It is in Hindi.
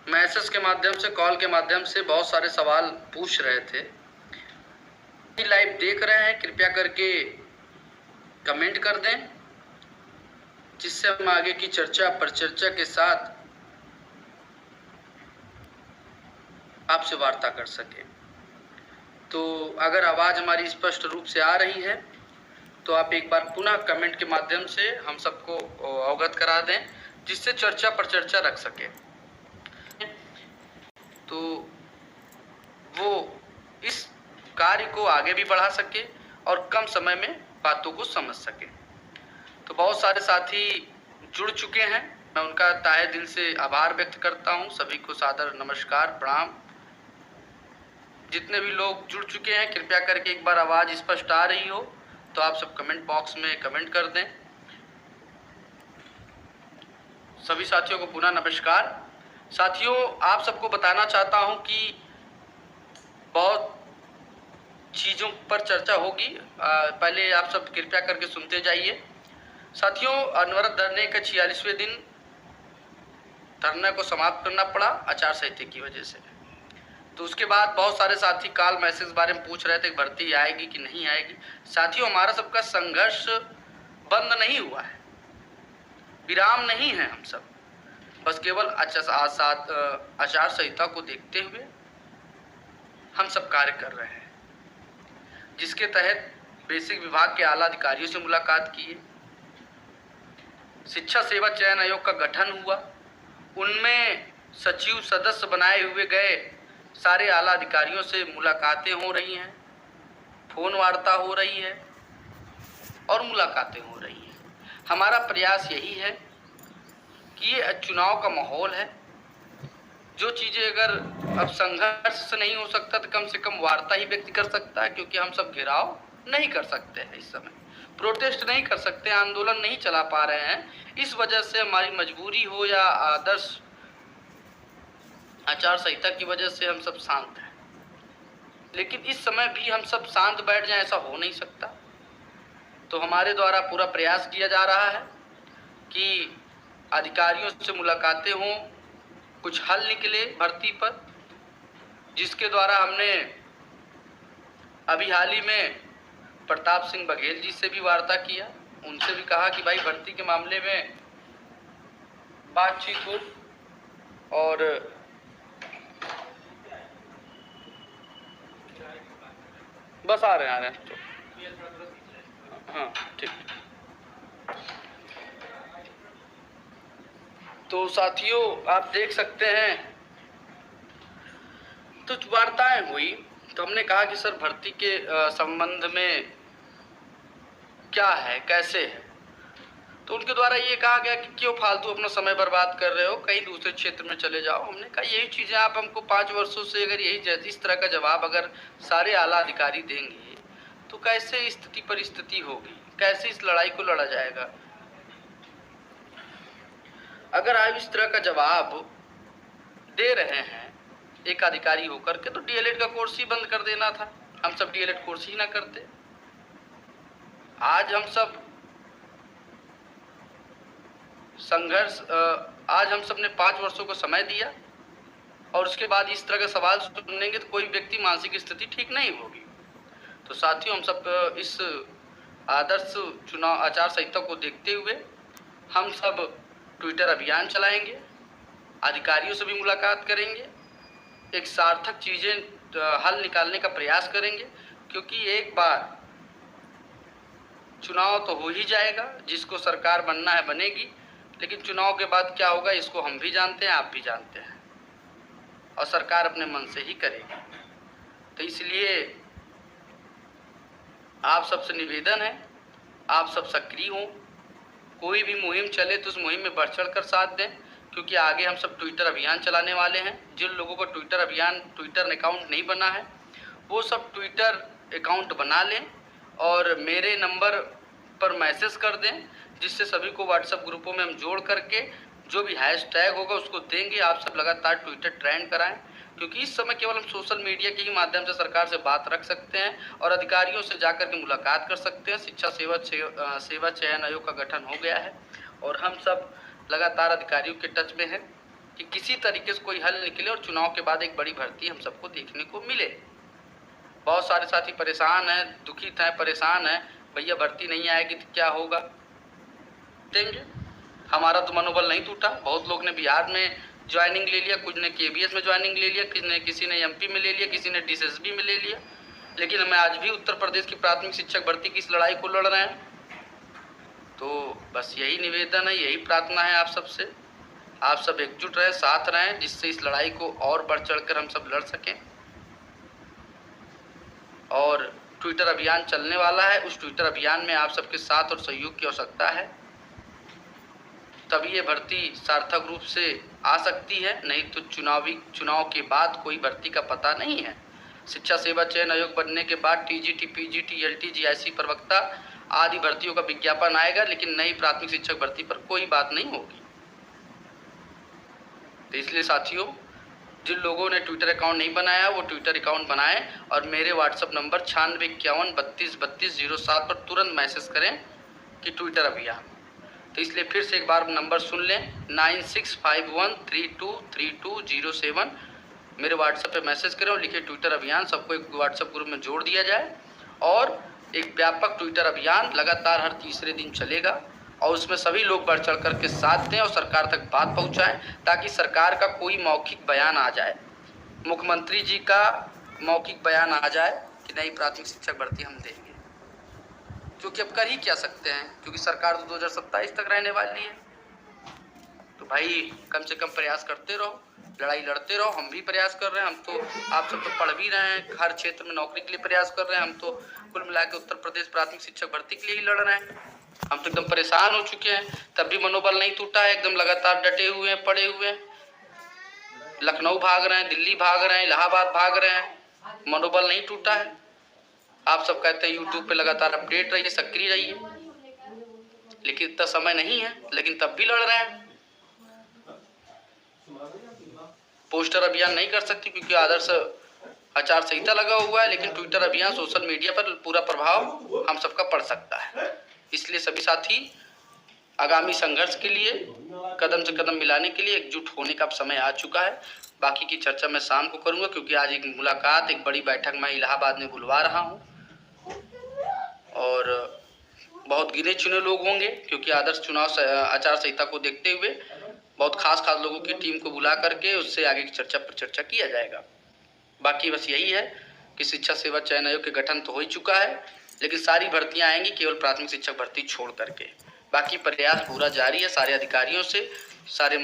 मैसेज के माध्यम से, कॉल के माध्यम से बहुत सारे सवाल पूछ रहे थे। लाइव देख रहे हैं, कृपया करके कमेंट कर दें, जिससे हम आगे की चर्चा परिचर्चा के साथ आपसे वार्ता कर सकें। तो अगर आवाज़ हमारी स्पष्ट रूप से आ रही है तो आप एक बार पुनः कमेंट के माध्यम से हम सबको अवगत करा दें, जिससे चर्चा परिचर्चा रख सके, तो वो इस कार्य को आगे भी बढ़ा सके और कम समय में बातों को समझ सके। तो बहुत सारे साथी जुड़ चुके हैं, मैं उनका तहे दिल से आभार व्यक्त करता हूं। सभी को सादर नमस्कार, प्रणाम। जितने भी लोग जुड़ चुके हैं, कृपया करके एक बार आवाज़ स्पष्ट आ रही हो तो आप सब कमेंट बॉक्स में कमेंट कर दें। सभी साथियों को पुनः नमस्कार। साथियों, आप सबको बताना चाहता हूं कि बहुत चीज़ों पर चर्चा होगी, पहले आप सब कृपया करके सुनते जाइए। साथियों, अनवरत धरने का 46वें दिन धरने को समाप्त करना पड़ा आचार संहिता की वजह से। तो उसके बाद बहुत सारे साथी कॉल मैसेज बारे में पूछ रहे थे कि भर्ती आएगी कि नहीं आएगी। साथियों, हमारा सबका संघर्ष बंद नहीं हुआ है, विराम नहीं है। हम सब बस केवल आचार संहिता को देखते हुए हम सब कार्य कर रहे हैं, जिसके तहत बेसिक विभाग के आला अधिकारियों से मुलाकात किए, शिक्षा सेवा चयन आयोग का गठन हुआ, उनमें सचिव सदस्य बनाए हुए गए सारे आला अधिकारियों से मुलाकातें हो रही हैं, फोन वार्ता हो रही है और मुलाकातें हो रही हैं। हमारा प्रयास यही है कि ये चुनाव का माहौल है, जो चीज़ें अगर अब संघर्ष से नहीं हो सकता तो कम से कम वार्ता ही व्यक्ति कर सकता है, क्योंकि हम सब घेराव नहीं कर सकते हैं इस समय, प्रोटेस्ट नहीं कर सकते, आंदोलन नहीं चला पा रहे हैं। इस वजह से हमारी मजबूरी हो या आदर्श आचार संहिता की वजह से हम सब शांत हैं। लेकिन इस समय भी हम सब शांत बैठ जाएं, ऐसा हो नहीं सकता। तो हमारे द्वारा पूरा प्रयास किया जा रहा है कि अधिकारियों से मुलाकातें हों, कुछ हल निकले भर्ती पर, जिसके द्वारा हमने अभी हाल ही में प्रताप सिंह बघेल जी से भी वार्ता किया। उनसे भी कहा कि भाई भर्ती के मामले में बातचीत हो और बस आ रहे हैं तो हाँ ठीक। तो साथियों, आप देख सकते हैं, तो वार्ताएं हुई तो हमने कहा कि सर भर्ती के संबंध में क्या है, कैसे है। तो उनके द्वारा ये कहा गया कि क्यों फालतू अपना समय बर्बाद कर रहे हो, कहीं दूसरे क्षेत्र में चले जाओ। हमने कहा यही चीज़ें आप हमको 5 वर्षों से अगर यही इस तरह का जवाब अगर सारे आला अधिकारी देंगे तो कैसे स्थिति परिस्थिति होगी, कैसे इस लड़ाई को लड़ा जाएगा। अगर आप इस तरह का जवाब दे रहे हैं एक अधिकारी होकर के, तो डीएलएड का कोर्स ही बंद कर देना था, हम सब डीएलएड कोर्स ही ना करते। आज हम सब संघर्ष, आज हम सब ने 5 वर्षों को समय दिया और उसके बाद इस तरह का सवाल सुनेंगे तो कोई व्यक्ति मानसिक स्थिति ठीक नहीं होगी। तो साथियों, हम सब इस आदर्श चुनाव आचार संहिता को देखते हुए हम सब ट्विटर अभियान चलाएंगे, अधिकारियों से भी मुलाकात करेंगे, एक सार्थक चीज़ें हल निकालने का प्रयास करेंगे, क्योंकि एक बार चुनाव तो हो ही जाएगा, जिसको सरकार बनना है बनेगी, लेकिन चुनाव के बाद क्या होगा इसको हम भी जानते हैं, आप भी जानते हैं, और सरकार अपने मन से ही करेगी। तो इसलिए आप सबसे निवेदन है, आप सब सक्रिय हों, कोई भी मुहिम चले तो उस मुहिम में बढ़ चढ़ कर साथ दें, क्योंकि आगे हम सब ट्विटर अभियान चलाने वाले हैं। जिन लोगों को ट्विटर अकाउंट नहीं बना है वो सब ट्विटर अकाउंट बना लें और मेरे नंबर पर मैसेज कर दें, जिससे सभी को व्हाट्सएप ग्रुपों में हम जोड़ करके जो भी हैशटैग होगा उसको देंगे। आप सब लगातार ट्विटर ट्रेंड कराएं, क्योंकि इस समय केवल हम सोशल मीडिया के ही माध्यम से सरकार से बात रख सकते हैं और अधिकारियों से जाकर के मुलाकात कर सकते हैं। शिक्षा सेवा चयन आयोग का गठन हो गया है और हम सब लगातार अधिकारियों के टच में हैं। कि किसी तरीके से कोई हल निकले और चुनाव के बाद एक बड़ी भर्ती हम सबको देखने को मिले। बहुत सारे साथी परेशान हैं, दुखित हैं, परेशान हैं, भैया भर्ती नहीं आएगी तो क्या होगा। देंगे, हमारा तो मनोबल नहीं टूटा। बहुत लोग ने बिहार में ज्वाइनिंग ले लिया, कुछ ने केबीएस में ज्वाइनिंग ले लिया, किसी ने एमपी में ले लिया, किसी ने डीएसएसबी में ले लिया, लेकिन हमें आज भी उत्तर प्रदेश की प्राथमिक शिक्षक भर्ती की इस लड़ाई को लड़ रहे हैं। तो बस यही निवेदन है, यही प्रार्थना है आप सबसे, आप सब एकजुट रहें, साथ रहें, जिससे इस लड़ाई को और बढ़ चढ़कर हम सब लड़ सकें। और ट्विटर अभियान चलने वाला है, उस ट्विटर अभियान में आप सबके साथ और सहयोग की आवश्यकता है, तभी ये भर्ती सार्थक रूप से आ सकती है, नहीं तो चुनाव के बाद कोई भर्ती का पता नहीं है। शिक्षा सेवा चयन आयोग बनने के बाद टीजीटी, पीजीटी, एलटी, जीआईसी, प्रवक्ता आदि भर्तियों का विज्ञापन आएगा, लेकिन नई प्राथमिक शिक्षक भर्ती पर कोई बात नहीं होगी। तो इसलिए साथियों, जिन लोगों ने ट्विटर अकाउंट नहीं बनाया वो ट्विटर अकाउंट बनाएं और मेरे व्हाट्सएप नंबर 9651323207 पर तुरंत मैसेज करें कि ट्विटर अभियान। तो इसलिए फिर से एक बार नंबर सुन लें, 9651323207 मेरे व्हाट्सएप पे मैसेज करें और लिखे ट्विटर अभियान। सबको एक व्हाट्सएप ग्रुप में जोड़ दिया जाए और एक व्यापक ट्विटर अभियान लगातार हर तीसरे दिन चलेगा और उसमें सभी लोग बढ़ चढ़ कर के साथ दें और सरकार तक बात पहुंचाएं, ताकि सरकार का कोई मौखिक बयान आ जाए, मुख्यमंत्री जी का मौखिक बयान आ जाए कि नई प्राथमिक शिक्षक भर्ती हम देंगे, जो कि अब कर ही क्या सकते हैं, क्योंकि सरकार तो 2027 तक रहने वाली है। तो भाई कम से कम प्रयास करते रहो, लड़ाई लड़ते रहो। हम भी प्रयास कर रहे हैं, हम तो, आप सब तो पढ़ भी रहे हैं, हर क्षेत्र में नौकरी के लिए प्रयास कर रहे हैं। हम तो कुल मिला के उत्तर प्रदेश प्राथमिक शिक्षक भर्ती के लिए ही लड़ रहे हैं। हम तो एकदम परेशान हो चुके हैं, तब भी मनोबल नहीं टूटा है, एकदम लगातार डटे हुए हैं, पड़े हुए हैं। लखनऊ भाग रहे हैं, दिल्ली भाग रहे हैं, इलाहाबाद भाग रहे हैं, मनोबल नहीं टूटा है। आप सब कहते हैं यूट्यूब पे लगातार अपडेट रहिए, सक्रिय रहिए, लेकिन इतना समय नहीं है, लेकिन तब भी लड़ रहे हैं। पोस्टर अभियान नहीं कर सकती क्योंकि आदर्श आचार संहिता लगा हुआ है, लेकिन ट्विटर अभियान, सोशल मीडिया पर पूरा प्रभाव हम सबका पड़ सकता है। इसलिए सभी साथी आगामी संघर्ष के लिए कदम से कदम मिलाने के लिए एकजुट होने का अब समय आ चुका है। बाकी की चर्चा मैं शाम को करूंगा, क्योंकि आज एक मुलाकात, एक बड़ी बैठक मैं इलाहाबाद में बुलवा रहा हूं और बहुत गिने चुने लोग होंगे, क्योंकि आदर्श चुनाव आचार संहिता को देखते हुए बहुत खास लोगों की टीम को बुला करके उससे आगे की चर्चा पर चर्चा किया जाएगा। बाकी बस यही है कि शिक्षा सेवा चयन आयोग के गठन तो हो ही चुका है, लेकिन सारी भर्तियां आएंगी केवल प्राथमिक शिक्षक भर्ती छोड़ करके। बाकी प्रयास पूरा जारी है सारे अधिकारियों से, सारे